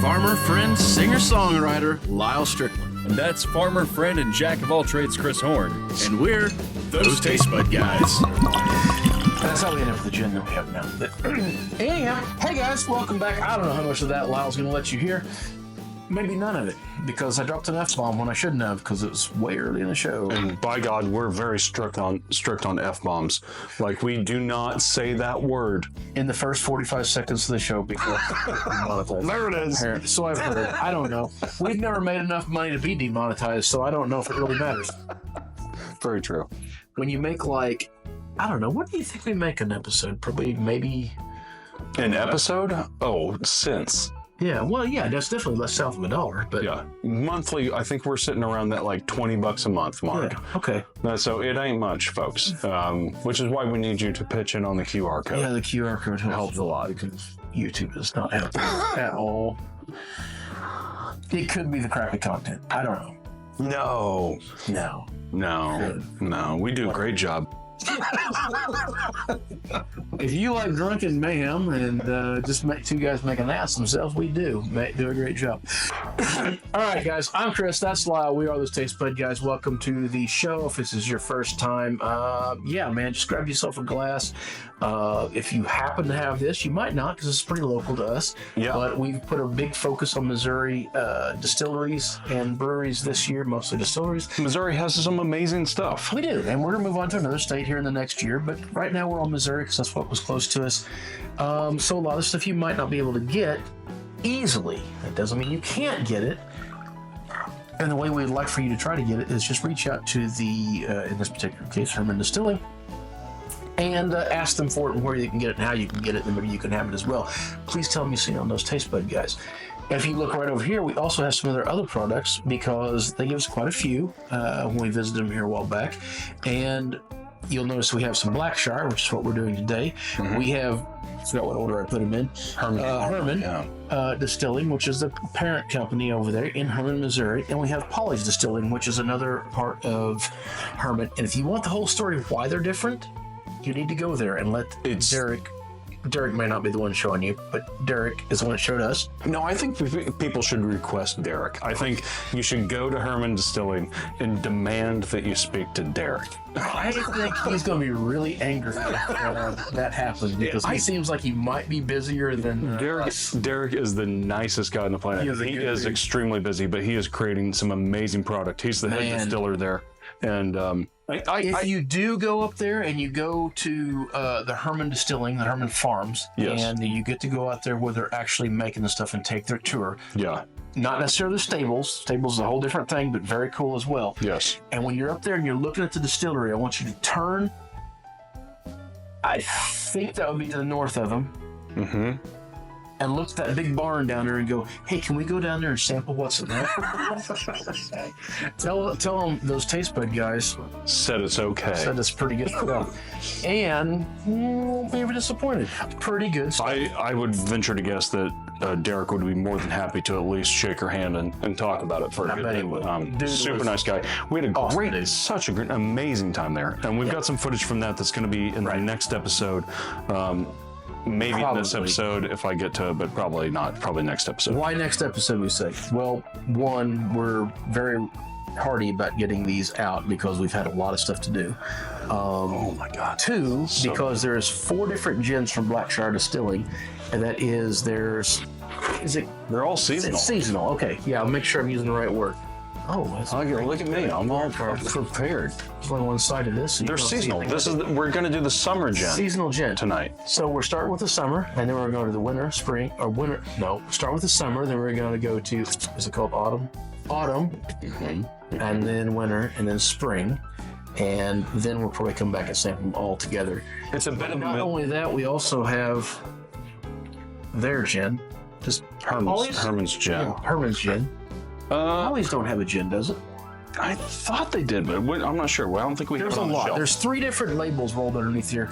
farmer, friend, singer-songwriter, Lyal Strickland. And that's farmer, friend, and jack of all trades, Chris Horn. And we're those Taste Bud Guys. That's how we end up with the gin that we have now. Anyhow, hey guys, welcome back. I don't know how much of that Lyle's going to let you hear. Maybe none of it, because I dropped an F-bomb when I shouldn't have, because it was way early in the show. And by God, we're very strict on F-bombs. Like, we do not say that word. In the first 45 seconds of the show before demonetized. There it is. So I've heard. I don't know. We've never made enough money to be demonetized, so I don't know if it really matters. Very true. When you make like, I don't know, what do you think we make an episode? Probably, maybe... An episode? Oh, cents. Yeah, well, yeah, that's definitely less south of $1, but... Yeah, monthly, I think we're sitting around that like $20 a month mark. Yeah, okay. So it ain't much, folks, which is why we need you to pitch in on the QR code. Yeah, the QR code helps a lot, because YouTube is not helping at all. It could be the crappy content. I don't know. No. We do a great job. If you like drunken mayhem and just make two guys make an ass themselves, we do a great job. All right, guys, I'm Chris. That's Lyal. We are those Taste Bud Guys. Welcome to the show. If this is your first time, yeah, man, just grab yourself a glass. If you happen to have this, you might not, because it's pretty local to us. Yeah. But we've put a big focus on Missouri distilleries and breweries this year, mostly distilleries. Missouri has some amazing stuff. We do, and we're going to move on to another state here in the next year, but right now we're on Missouri because that's what was close to us. So a lot of stuff you might not be able to get easily. That doesn't mean you can't get it. And the way we'd like for you to try to get it is just reach out to the, in this particular case, Herman Distilling, and ask them for it and where you can get it and how you can get it, and maybe you can have it as well. Please tell them you've seen it on those Taste Bud Guys. If you look right over here, we also have some of their other products, because they give us quite a few when we visited them here a while back. And you'll notice we have some Blackshire, which is what we're doing today. Mm-hmm. We have, I forgot what order I put them in, Herman Distilling, which is the parent company over there in Herman, Missouri. And we have Polly's Distilling, which is another part of Herman. And if you want the whole story of why they're different, you need to go there and let Derek may not be the one showing you, but Derek is the one that showed us. No, I think people should request Derek. I think you should go to Herman Distilling and demand that you speak to Derek. I think he's going to be really angry if that happens, because he seems like he might be busier than us. Derek is the nicest guy on the planet. He is extremely busy, but he is creating some amazing product. He's the head distiller there. And if you do go up there and you go to the Herman Distilling, the Herman Farms, yes, and you get to go out there where they're actually making the stuff and take their tour. Yeah. Not necessarily the stables. Stables is a whole different thing, but very cool as well. Yes. And when you're up there and you're looking at the distillery, I want you to turn. I think that would be to the north of them. Mm-hmm. And look at that big barn down there and go, hey, can we go down there and sample what's in there? Tell them those Taste Bud Guys said it's okay. Said it's pretty good stuff. And won't be disappointed. Pretty good stuff. I would venture to guess that Derek would be more than happy to at least shake her hand and talk about it for a good bit. Super nice guy. We had such a great, amazing time there. And we've got some footage from that's going to be in the next episode. Maybe in this episode if I get to it, but probably not. Probably next episode. Why next episode, we say? Well, one, we're very hardy about getting these out because we've had a lot of stuff to do. Oh my God. Two, because there's 4 different gins from Blackshire Distilling, and that is they're all seasonal. It's seasonal. Okay. Yeah, I'll make sure I'm using the right word. Oh, look at me! I'm all prepared. There's only one side of this. So they're seasonal. We're going to do the summer gin. Seasonal gin tonight. So we're starting with the summer, and then we're going to the winter, spring, or winter. No, start with the summer. Then we're going to go to, is it called autumn? Autumn, and then winter, and then spring, and then we'll probably come back and sample them all together. It's a bit of not only that, we also have their gin, just Herman's gin. Yeah, Herman's gin. Polly's don't have a gin, does it? I thought they did, but I'm not sure. Well, I don't think we have it on the shelf. There's 3 different labels rolled underneath here.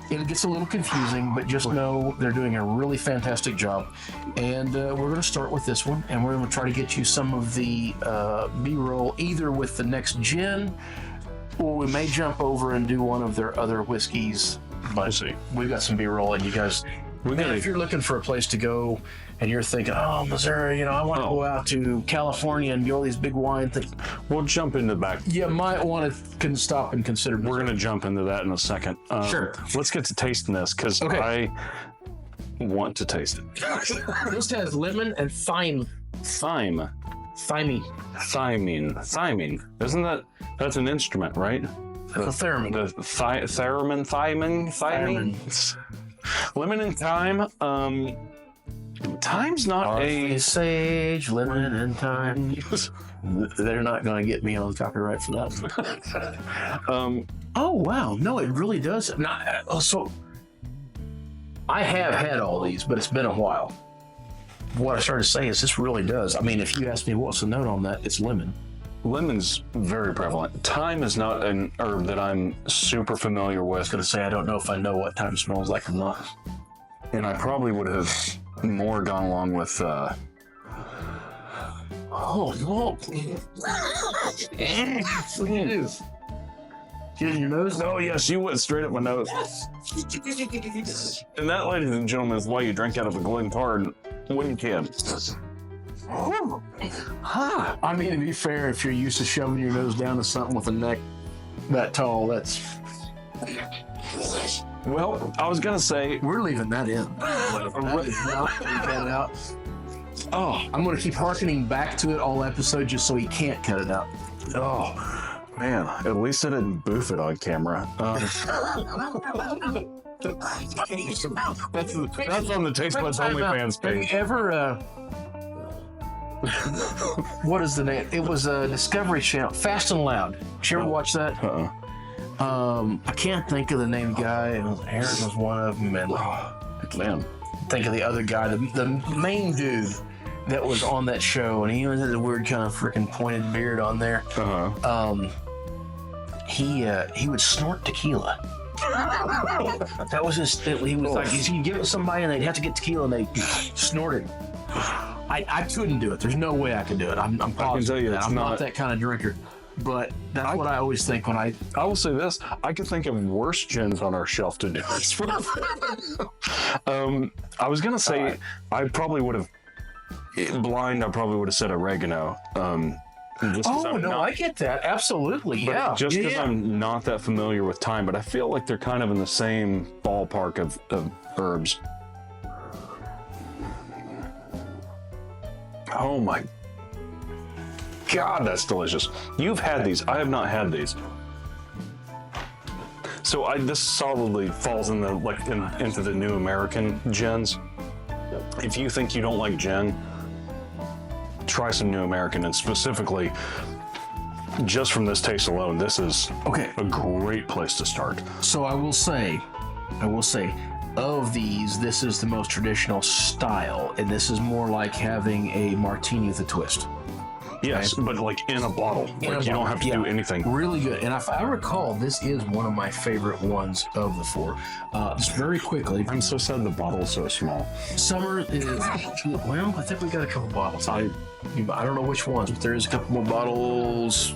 It gets a little confusing, but just know they're doing a really fantastic job. And we're going to start with this one, and we're going to try to get you some of the B-roll either with the next gin, or we may jump over and do one of their other whiskeys. But we've got some B-roll, and you guys If you're looking for a place to go and you're thinking, oh, Missouri, I want to go out to California and do all these big wine things. We'll jump into the back. You might want to stop and consider Missouri. We're going to jump into that in a second. Sure. Let's get to tasting this because I want to taste it. This has lemon and thyme. Thymine. Isn't that's an instrument, right? That's a theremin. The theremin. Lemon and thyme. Thyme's not sage, lemon and thyme. They're not going to get me on copyright for that. Oh wow, no, it really does. So I have had all these, but it's been a while. What I started to say is this really does. I mean, if you ask me what's the note on that, it's lemon. Lemon's very prevalent. Thyme is not an herb that I'm super familiar with. I was going to say, I don't know if I know what thyme smells like or not. And I probably would have more gone along with... Get in your nose? Oh, yes, you went straight up my nose. And that, ladies and gentlemen, is why you drink out of a Glencairn when you can. I mean, to be fair, if you're used to shoving your nose down to something with a neck that tall, that's... Well, I was going to say... We're leaving that in. That is not cut it out. Oh, I'm going to keep hearkening back to it all episode just so he can't cut it out. Oh, man, at least I didn't boof it on camera. That's on the Tastebuds OnlyFans page. Have you ever... what is the name? It was a Discovery Channel, Fast and Loud. Did you ever watch that? I can't think of the name guy. Aaron was one of them, and man, think of the other guy, the main dude that was on that show, and he had a weird kind of freaking pointed beard on there. He would snort tequila. That was his. He was like, he'd give it to somebody, and they'd have to get tequila, and they snorted. I couldn't do it. There's no way I could do it. I'm positive. I can tell you, I'm not that kind of drinker. But that's what I always think when I will say this. I can think of worse gins on our shelf to do this. I was going to say, I probably would have, blind, I probably would have said oregano. I get that. Absolutely, yeah. Just because I'm not that familiar with thyme, but I feel like they're kind of in the same ballpark of herbs. Oh my God, that's delicious. You've had these. I have not had these. So this solidly falls in into the new American gins. If you think you don't like gin, try some new American, and specifically, just from this taste alone, this is a great place to start. So I will say, of these, this is the most traditional style, and this is more like having a martini with a twist. Yes, but like in a bottle. You don't have to do anything. Really good. And if I recall, this is one of my favorite ones of the four. Just very quickly. I'm so sad the bottle's so small. Summer is, well, I think we got a couple bottles. I don't know which ones, but there is a couple more bottles.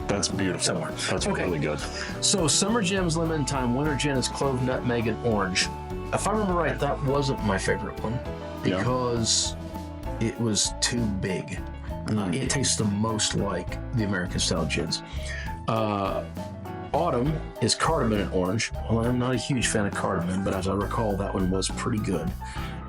That's beautiful. Somewhere. That's really good. So Summer Gems, Lemon Time, Winter Gin is Clove, Nutmeg, and Orange. If I remember right, that wasn't my favorite one because it was too big. It tastes the most like the American style gins. Autumn is Cardamom and Orange. Well, I'm not a huge fan of cardamom, but as I recall, that one was pretty good.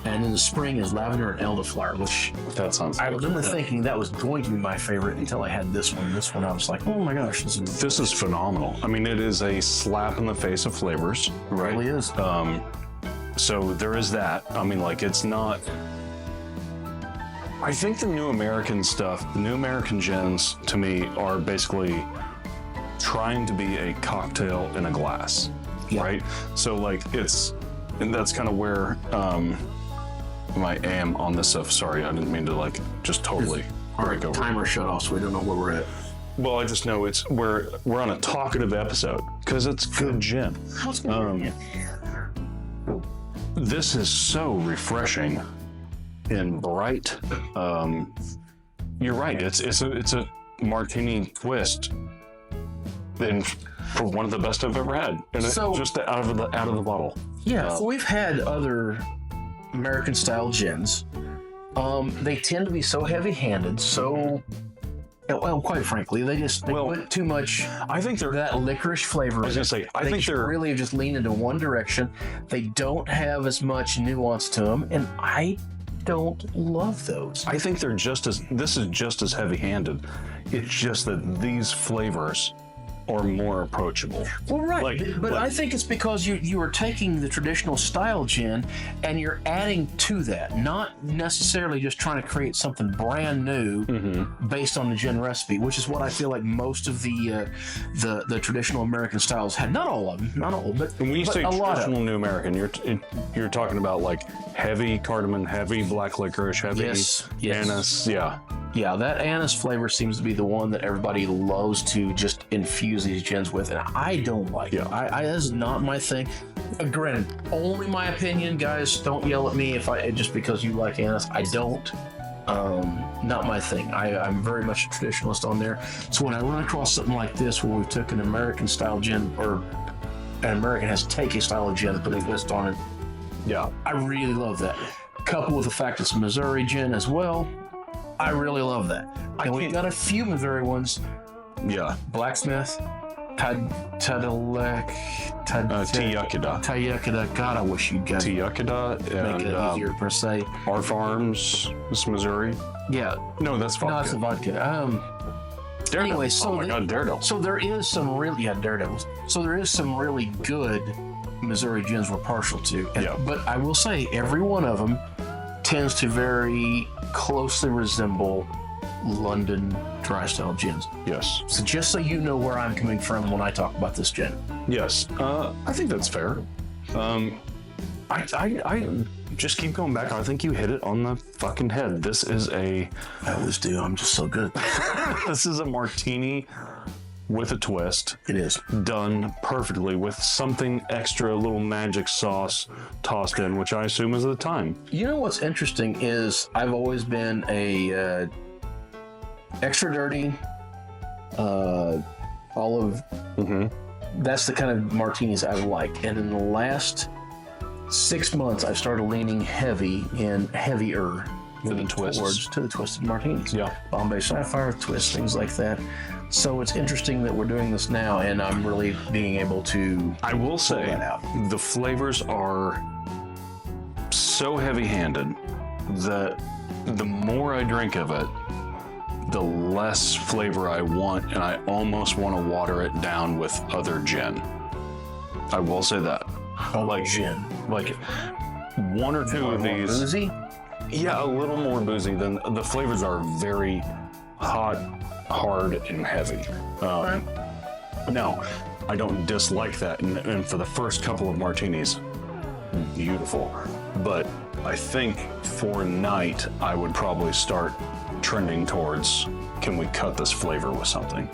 And in the spring is Lavender and Elderflower, which that sounds. I remember thinking that was going to be my favorite until I had this one. This one, I was like, oh my gosh, this is phenomenal. I mean, it is a slap in the face of flavors, right? It really is. So there is that. I mean, like, it's not. I think the new American stuff, the new American gins, to me, are basically trying to be a cocktail in a glass, right? So, like, and that's kind of where I am on this stuff. Sorry, I didn't mean to, like, just totally break over. Timer shut off, so we don't know where we're at. Well, I just know we're on a talkative episode, because it's good gin. This is so refreshing and bright. You're right. It's a martini twist, and for one of the best I've ever had. And just out of the bottle. Yeah. So we've had other American style gins, they tend to be so heavy-handed, so, well, quite frankly, they put too much. I think they're that licorice flavor. I was gonna say, I think they're really just lean into one direction. They don't have as much nuance to them, and I don't love those. I think this is just as heavy-handed. It's just that these flavors are more approachable. Well, right, but I think it's because you are taking the traditional style gin and you're adding to that, not necessarily just trying to create something brand new based on the gin recipe, which is what I feel like most of the traditional American styles had. Not all of them, but when you say a lot traditional New American, you're talking about like heavy cardamom, heavy black licorice, heavy anise, Yeah, that anise flavor seems to be the one that everybody loves to just infuse these gins with, and I don't like it. This is not my thing. Granted, only my opinion, guys. Don't yell at me just because you like anise. I don't. Not my thing. I'm very much a traditionalist on there. So when I run across something like this, where we've took an American style gin, or an American has to take a style of gin and put a twist on it, I really love that. Coupled with the fact it's a Missouri gin as well, I really love that. And we've got a few Missouri ones. Blacksmith, Tayakada. God, I wish you'd get Tayakada, make it easier per se. Our Farms, this Missouri. No, that's vodka. No, it's a vodka. Anyway, so oh my God, Daredevil. So there is some really Daredevils. So there is some really good Missouri gins we're partial to. But I will say every one of them tends to very closely resemble London dry style gins. Yes. So just so you know where I'm coming from when I talk about this gin. Yes. I think that's fair. I just keep going back. I think you hit it on the fucking head. This is I always do. I'm just so good. This is a martini with a twist. It is. Done perfectly with something extra, a little magic sauce tossed in, which I assume is the time. You know what's interesting is I've always been a extra dirty, olive. That's the kind of martinis I like. And in the last 6 months, I've started leaning heavier to the twists, to the twisted martinis. Bombay Sapphire twist, things like that. So it's interesting that we're doing this now, and I'm really being able to. I will say the flavors are so heavy-handed that the more I drink of it, the less flavor I want, and I almost want to water it down with other gin. I will say that. Like gin. Like one or two of these. Boozy? Yeah, a little more boozy than the flavors are very hot, hard, and heavy. Now, I don't dislike that, and for the first couple of martinis, beautiful. But I think for night, I would probably start trending towards, can we cut this flavor with something?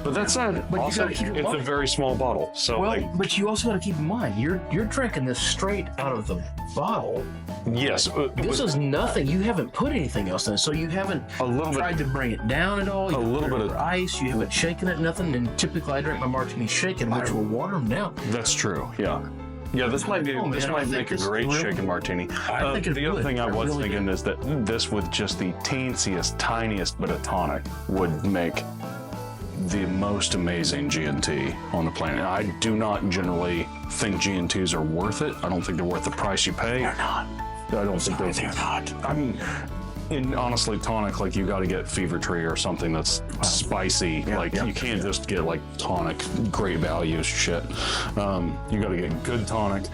But that said, but also, you gotta keep it's a very small bottle. So but you also got to keep in mind, you're drinking this straight out of the bottle. Yes. This is nothing. You haven't put anything else in it, so you haven't tried to bring it down at all. You a little bit of ice. You haven't shaken it, nothing. And typically, I drink my martini shaken, which will water them down. That's true. Yeah. Yeah, this might make a great shaken martini. I think the other thing I was thinking is that this, with just the teensiest, tiniest bit of tonic, would make the most amazing G&T on the planet. I do not generally think G&Ts are worth it. I don't think they're worth the price you pay. They're not. I don't think they're not. I mean, honestly, tonic, like, you got to get Fever Tree or something that's spicy. You can't just get like tonic, great value shit. You got to get good tonic.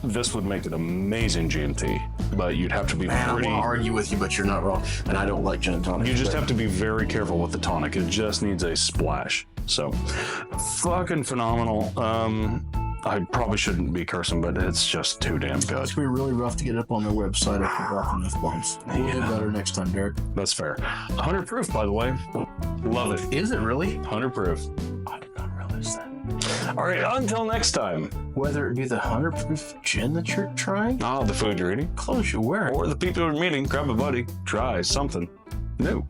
This would make it amazing G&T, but you'd have to be pretty. I want to argue with you, but you're not wrong. And I don't like gin and tonic. You just have to be very careful with the tonic. It just needs a splash. So, fucking phenomenal. I probably shouldn't be cursing, but it's just too damn good. It's gonna be really rough to get up on their website after dropping F-bombs. We'll do better next time, Derek. That's fair. 100 proof, by the way. Love it. Is it really? 100 proof. I did not realize that. All right, until next time. Whether it be the 100 proof gin that you're trying, the food you're eating, clothes you're wearing, or the people you're meeting, grab a buddy, try something new.